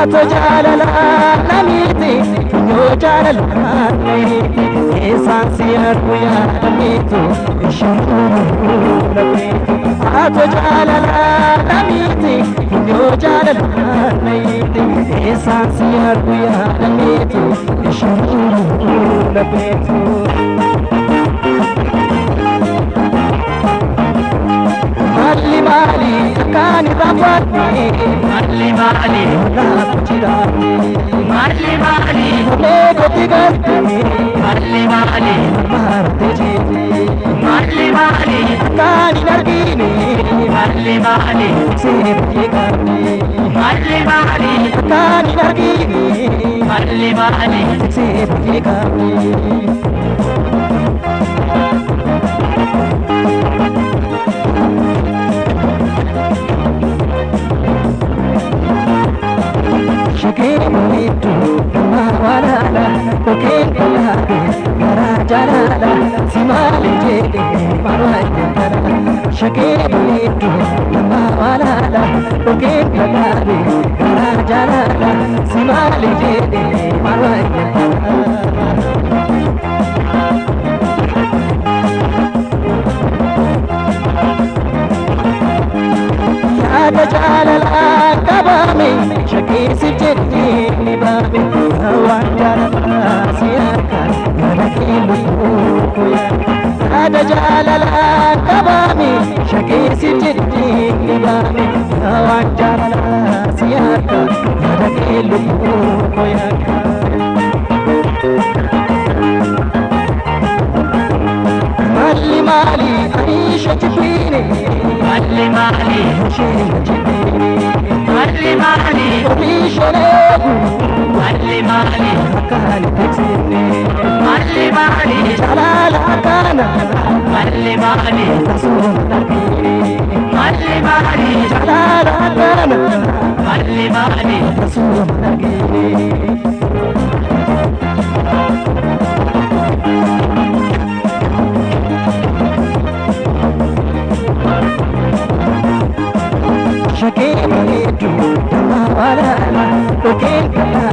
Ato jalala namiti, yo jalala namiti, esansi arkuya namito, ishuru namito. Ato jalala namiti, yo jalala namiti, esansi arkuya namito, ishuru namito. Mali mali kani rapatni, mali mali na kuchirani, mali mali ne kotigasti, mali mali marte jiti, mali mali kani nargini, mali mali se bhigani, mali mali kani nargini, mali mali se bhigani. Shakir-e-tu, ma-wa-la-la, koke-la-la, gara-ja-la-la, simali-je-de, marwa-ja-la-la. Shakir-e-tu, ma-wa-la-la, koke-la-la, gara-ja-la-la, simali-je-de, marwa-ja-la-la. Ada jalala kabame, shakir sijeti nibame, awan jalala siaka, yarakilu kuya. Ada jalala kabame, shakir sijeti nibame, awan jalala siaka, yarakilu kuya. Mali mali aisha chifini, mali mali hushina chifini, mali mali aisha lebu, mali mali akali tixini, mali mali jalala kana, mali mali rasul nabini, mali mali jalala kana, mali mali rasul nabini. Shakir-e-tu, ma-wa-la-la, koke-la-la,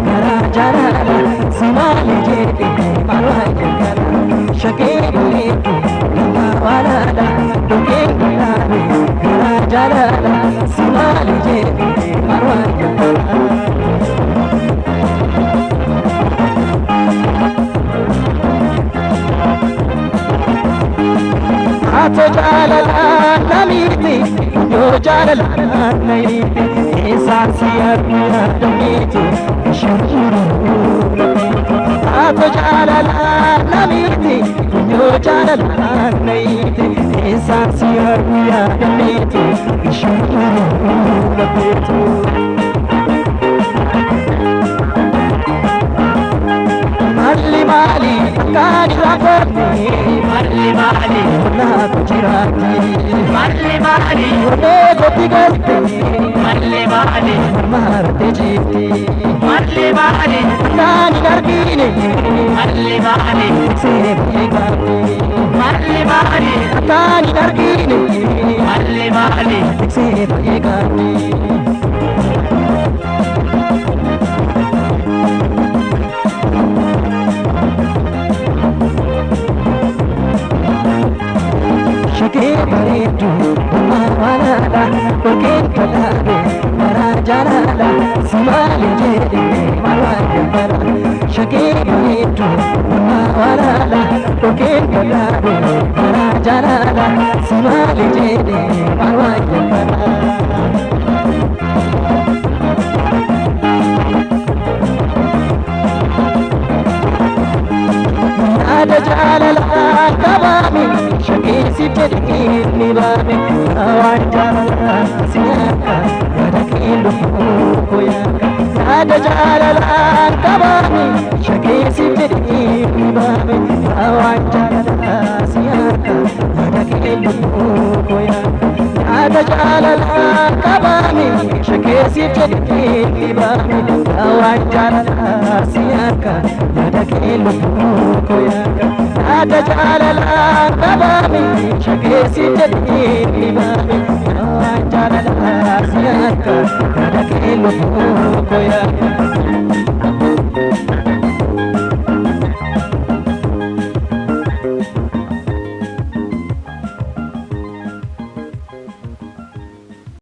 gara-ja-la-la, simali-je-de, marwa-ja-la-la. Shakir-e-tu, ma-wa-la-la, koke-la-la, gara-ja-la-la, simali-je-de, marwa-ja-la-la. Ato jalala namiti, yo jalala namiti, esansi arkuya namiti, ishuru namiti. Ato jalala namiti, yo jalala namiti, esansi arkuya namiti, ishuru namiti. Mali mali kani rapatni, mali mali na kuchirani, mali mali ne kotigasti, mali mali marte jiti, mali mali kani nargini, mali mali se bhigani, mali mali kani nargini, mali mali se bhigani. Shakir-e-tu, ma-wa-la-la, koke-la-la, gara-ja-la-la, simali-je-de, marwa-ja-la-la. Shakir-e-tu, ma-wa-la-la, koke-la-la, gara-ja-la-la, simali-je-de, marwa-ja-la-la. Ada jalala kabami, shakir si jedhini baame waan jaalala si akka yaada kee lubbuu koo yaaka yaada jaalalaan qabaame shakee si jedhini baame waan jaalala si akka yaada kee lubbuu koo yaaka yaada jaalalaan qabaame shakee si jedhini baame waan jaalala si akka yaada kee lubbuu koo yaaka yaada jaalalaan qabaame shakee si jedhini baame waan jaalala si akka yaada kee lubbuu koo yaaka